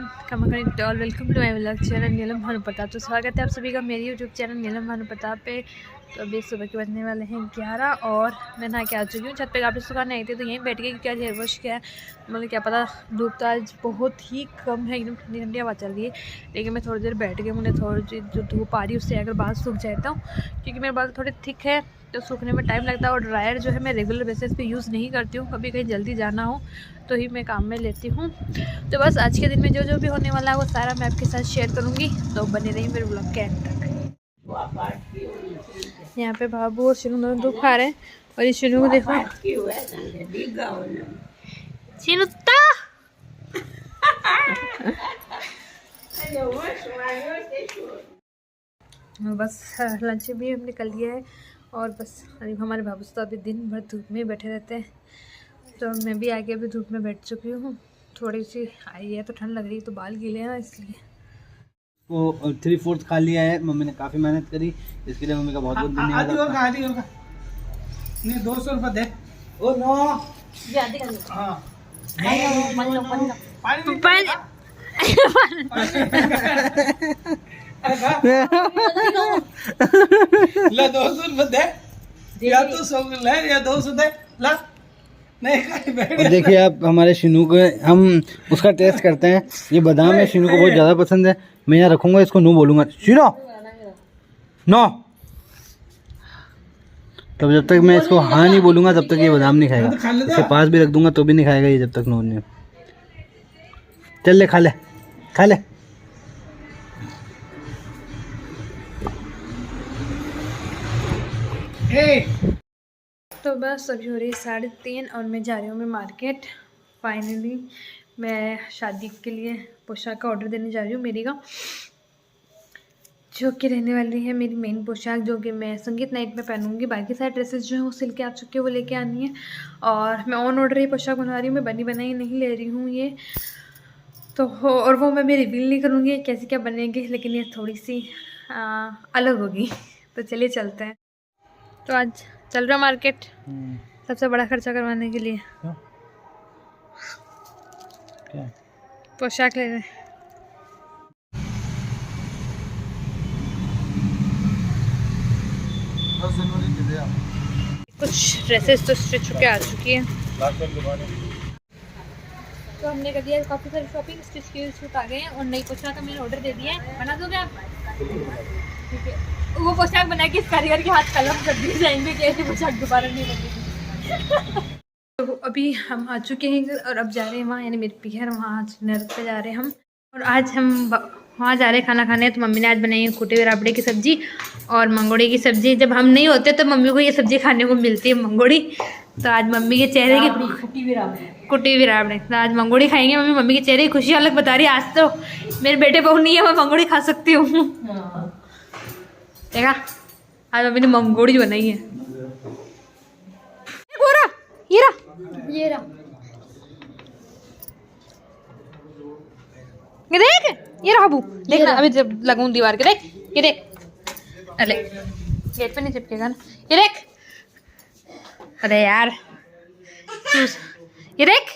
कमर और welcome to my vlog channel Neelam Bhanu Pratap. तो स्वागत है आप सभी का मेरे यूट्यूब चैनल नीलम भानु प्रताप पे। तो अभी सुबह के बजने वाले हैं 11 और मैं नहा के आ चुकी हूँ। छत पे कपड़े सुखाने आई थी तो यहीं बैठ गई क्योंकि आज हेयर वॉश किया है। मतलब क्या पता, धूप तो आज बहुत ही कम है, एकदम ठंडी ठंडी हवा चल रही है। लेकिन मैं थोड़ी देर बैठ गई, मुझे थोड़ी जो धूप आ रही है उससे अगर बाल सूख जाता हूँ, क्योंकि मेरे बाल थोड़े थिक है तो सूखने में टाइम लगता है। और ड्रायर जो है मैं रेगुलर बेसिस पे यूज़ नहीं करती हूँ, कभी कहीं जल्दी जाना हो तो ही मैं काम में लेती हूँ। तो बस आज के दिन में जो जो भी होने वाला है वो सारा मैं आपके साथ शेयर करूँगी, तो बने रही मेरे ब्लॉग के एंड तक। यहाँ पे बाबू और शिनू दोनों धूप खा रहे हैं और ये शिनू को देखो, शिनुत्ता बस लंच भी हम निकल लिया है और बस हमारे बाबू तो अभी दिन भर धूप में बैठे रहते हैं। तो मैं भी आगे अभी धूप में बैठ चुकी हूँ, थोड़ी सी आई है तो ठंड लग रही है, तो बाल गीले हैं ना इसलिए। वो 3/4 खा लिया है, मम्मी ने काफ़ी मेहनत करी, इसके लिए मम्मी का बहुत बहुत धन्यवाद। नहीं 200 रुपये दे। ओ नो हाँ ला 200 रुपये दे, या तो 100 ले या 200 दे ला। और देखिए आप हमारे शिनू को, हम उसका टेस्ट करते हैं। ये बादाम है, शिनू को बहुत ज़्यादा पसंद है। मैं यहाँ रखूँगा, इसको नो बोलूँगा, शिनो नो। तब जब तक मैं इसको हाँ नहीं बोलूँगा तब तक ये बादाम नहीं खाएगा। इसके पास भी रख दूँगा तो भी नहीं खाएगा ये, जब तक नो नहीं। चल ले, खा ले खा ले। तो बस अभी हो रही है 3:30 और मैं जा रही हूँ मैं मार्केट। फाइनली मैं शादी के लिए पोशाक का ऑर्डर देने जा रही हूँ मेरी का, जो कि रहने वाली है मेरी मेन पोशाक, जो कि मैं संगीत नाइट में पहनूंगी। बाकी सारे ड्रेसेस जो हैं वो सिल के आ चुके हैं, वो लेके आनी है। और मैं ऑन ऑर्डर ही पोशाक बनवा रही हूँ, मैं बनी बनाई नहीं ले रही हूँ ये तो। और वो मैं रिवील नहीं करूँगी कैसे क्या बनेगी, लेकिन ये थोड़ी सी अलग होगी। तो चलिए चलते हैं। तो आज चल रहा मार्केट सबसे बड़ा खर्चा करवाने के लिए। क्या? पोशाक ले रहे हैं। कुछ ड्रेसेस तो स्टिच होके आ चुकी है, तो हमने कर दिया काफ़ी सारी शॉपिंग, स्टिच के सूट आ गए हैं और नई पोशाक का मैंने ऑर्डर दे दिया है। बना दोगे आप? ठीक है, वो पोशाक बना के इस कारीगर के हाथ कलम कर दिए जाएंगे कि ऐसी पोशाक दोबारा नहीं बनेगी। तो अभी हम आ चुके हैं और अब जा रहे हैं वहाँ, यानी मेरे पियर वहाँ आज नर्क पे जा रहे हैं हम। और आज हम वहाँ जा रहे हैं खाना खाने। तो मम्मी ने आज बनाई है कुटे हुए राबड़े की सब्ज़ी और मंगोड़ी की सब्ज़ी। जब हम नहीं होते तो मम्मी को ये सब्ज़ी खाने को मिलती है, मंगोड़ी। तो आज मम्मी के चेहरे की कुटी हुई राबड़े, तो आज मंगोड़ी खाएंगे। मम्मी के चेहरे की खुशी अलग बता रही है, आज तो मेरे बेटे बहू नहीं है, मैं मंगोड़ी खा सकती हूँ। देखा, आज मम्मी ने मंगोड़ी बनाई है। ये रहा ये देख, ये रहा बू, देखना अभी जब लगूं दीवार के, देख ये देख। अरे गेट पे नहीं चिपकेगा ना, ये देख। अरे यार चूस, ये देख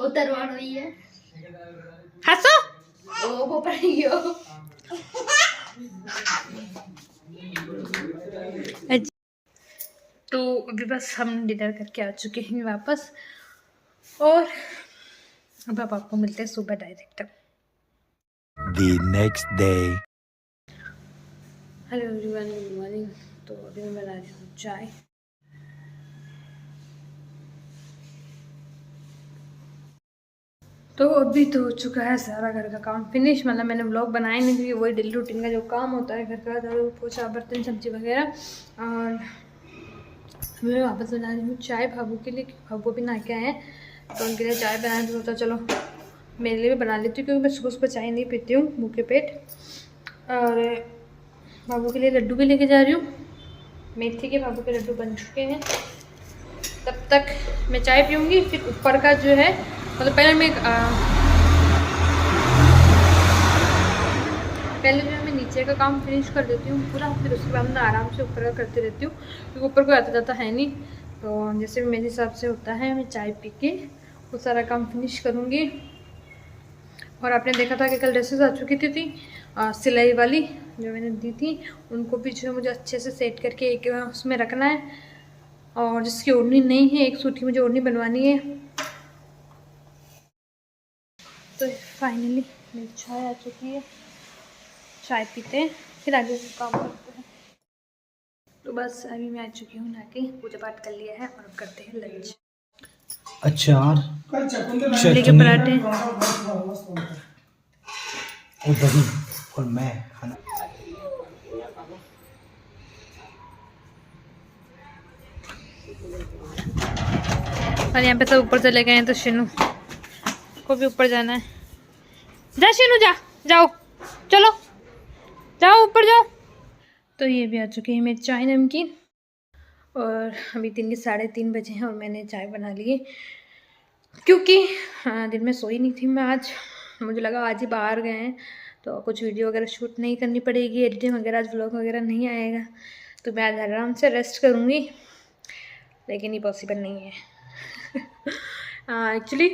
उतरवाड़ हुई है। हंसो वो पड़ गयो। तो अभी बस हम डिनर करके आ चुके हैं वापस, और अब आपको मिलते हैं सुबह direct. The next day. Hello everyone, good morning. तो अभी मैं बना रही हूँ चाय। तो अभी तो हो चुका है सारा घर का काम फिनिश। मतलब मैंने व्लॉग बनाया नहीं क्योंकि वही डेली रूटीन का जो काम होता है, घर का झाड़ू पोछा बर्तन सब्जी वगैरह। और मैं वापस बना रही हूँ चाय बाबू के लिए, बाबू भी नहा के आए हैं तो उनके लिए चाय बनाया। तो सोचा चलो मेरे लिए भी बना लेती हूँ, क्योंकि मैं सुबह सुबह चाय नहीं पीती हूँ भूखे पेट। और बाबू के लिए लड्डू भी लेके जा रही हूँ, मेथी के बाबू के लड्डू बन चुके हैं। तब तक मैं चाय पीऊँगी, फिर ऊपर का जो है, मतलब पहले जो है मैं नीचे का काम फिनिश कर देती हूँ पूरा, फिर उसके बाद मैं आराम से ऊपर का करती रहती हूँ, क्योंकि ऊपर कोई आता जाता है नहीं। तो जैसे भी मेरे हिसाब से होता है, मैं चाय पी के वो सारा काम फिनिश करूँगी। और आपने देखा था कि कल ड्रेसेस आ चुकी थी सिलाई वाली जो मैंने दी थी, उनको भी जो है मुझे अच्छे से सेट करके एक उसमें रखना है। और जिसकी ओढ़नी नहीं है, एक सूट की मुझे ओढ़नी बनवानी है। तो फाइनली मेरी चाय आ चुकी है, चाय पीते हैं फिर आगे काम करते हैं। तो बस अभी मैं आ चुकी हूँ, नहा के पूजा पाठ कर लिया है और अब करते हैं लंच। अचार, मूली के पराठे और दही और मैं खाना। और यहाँ पे सब ऊपर चले गए हैं, तो शिनू को भी ऊपर जाना है। जा शिनू जा, जाओ चलो जाओ ऊपर जाओ। तो ये भी आ चुकी है मेरी चाय नमकीन। और अभी दिन के 3:30 बजे हैं और मैंने चाय बना ली है, क्योंकि दिन में सोई नहीं थी मैं आज। मुझे लगा आज ही बाहर गए हैं तो कुछ वीडियो वगैरह शूट नहीं करनी पड़ेगी, एडिटिंग वगैरह, आज व्लॉग वगैरह नहीं आएगा, तो मैं आज आराम से रेस्ट करूँगी। लेकिन ये पॉसिबल नहीं है। एक्चुअली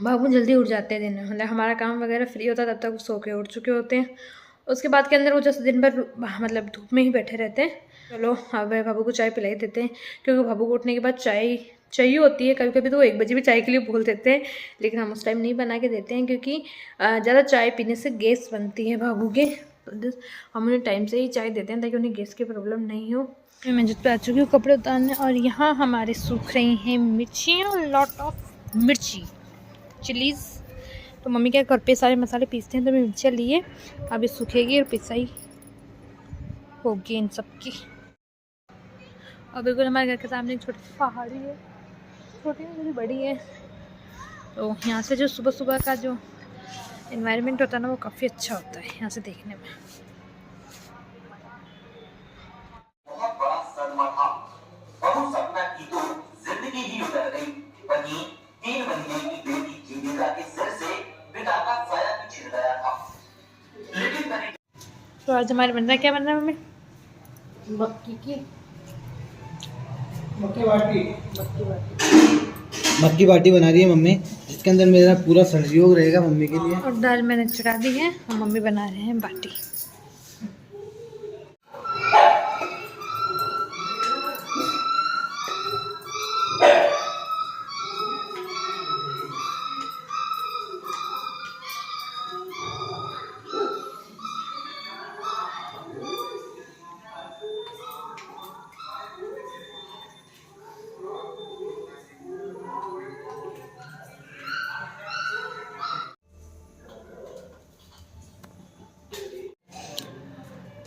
बाबू जल्दी उठ जाते हैं दिन में, मतलब हमारा काम वगैरह फ्री होता है तब तक वो सो के उठ चुके होते हैं। उसके बाद के अंदर वो जैसे दिन भर मतलब धूप में ही बैठे रहते हैं। चलो अब बाबू को चाय पिलाई देते हैं, क्योंकि बाबू को उठने के बाद चाय चाहिए होती है। कभी कभी तो 1 बजे भी चाय के लिए बोल देते हैं, लेकिन हम उस टाइम नहीं बना के देते हैं, क्योंकि ज़्यादा चाय पीने से गैस बनती है बाबू के। तो हम उन्हें टाइम से ही चाय देते हैं ताकि उन्हें गैस की प्रॉब्लम नहीं हो। मैं जिस पे आ चुकी हूँ कपड़े उतारने, और यहाँ हमारे सूख रही हैं मिर्चियाँ, लॉट ऑफ मिर्ची चिलीज़। तो मम्मी क्या घर पे सारे मसाले पीसते हैं, तो मैं मिर्चियाँ लिए अभी सूखेगी और पिसाई होगी इन सब की। और बिल्कुल हमारे घर के सामने एक छोटी सी पहाड़ी है, छोटी थोड़ी बड़ी है। तो यहाँ से जो सुबह सुबह का जो एनवायरनमेंट होता है ना, वो काफ़ी अच्छा होता है यहाँ से देखने में। बहुत बड़ा सदमा था। बहु सपना की तो जिंदगी ही उतर गई। वहीं 3 महीने की बेटी जीविका के सिर से पिता का साया भी छिड़ गया था। लेकिन तो आज हमारे बन रहा है, क्या बन रहा है मम्मी? मक्की बाटी बना रही है मम्मी, जिसके अंदर मेरा पूरा सहयोग रहेगा मम्मी के लिए। और दाल मैंने चढ़ा दी है और मम्मी बना रहे हैं बाटी।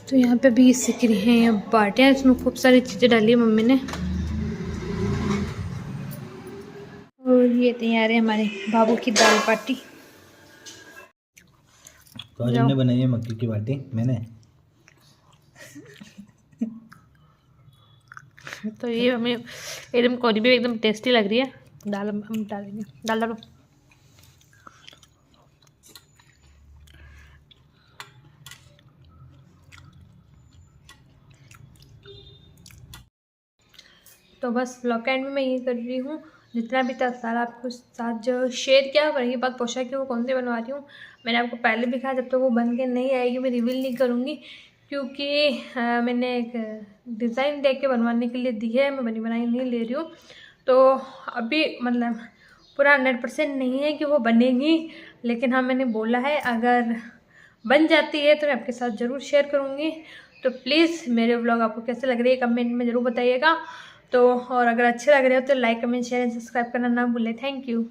तो यहाँ पे भी सीख रही हैं बाटियाँ, इसमें खूब सारी चीज़ें डाली है मम्मी ने। और ये तैयार है हमारे बाबू की दाल बाटी। तो आज हमने बनाई है मक्की की बाटी मैंने। तो ये हमें एकदम कौड़ी भी एकदम टेस्टी लग रही है। दाल हम डालेंगे, दाल डालो। तो बस ब्लॉग एंड में मैं ये कर रही हूँ, जितना भी था सारा आपको साथ जो शेयर किया। पर ये बात पोशाक की वो कौन सी बनवा रही हूँ मैंने आपको पहले भी कहा, जब तक तो वो बन के नहीं आएगी मैं रिवील नहीं करूँगी, क्योंकि मैंने एक डिज़ाइन देख के बनवाने के लिए दी है, मैं बनी बनाई नहीं ले रही हूँ। तो अभी मतलब पूरा 100% नहीं है कि वो बनेगी, लेकिन हाँ मैंने बोला है अगर बन जाती है तो मैं आपके साथ ज़रूर शेयर करूँगी। तो प्लीज़ मेरे व्लॉग आपको कैसे लग रही है कमेंट में ज़रूर बताइएगा। तो और अगर अच्छे लग रहे हो तो like comment share and subscribe करना ना भूलें। Thank you.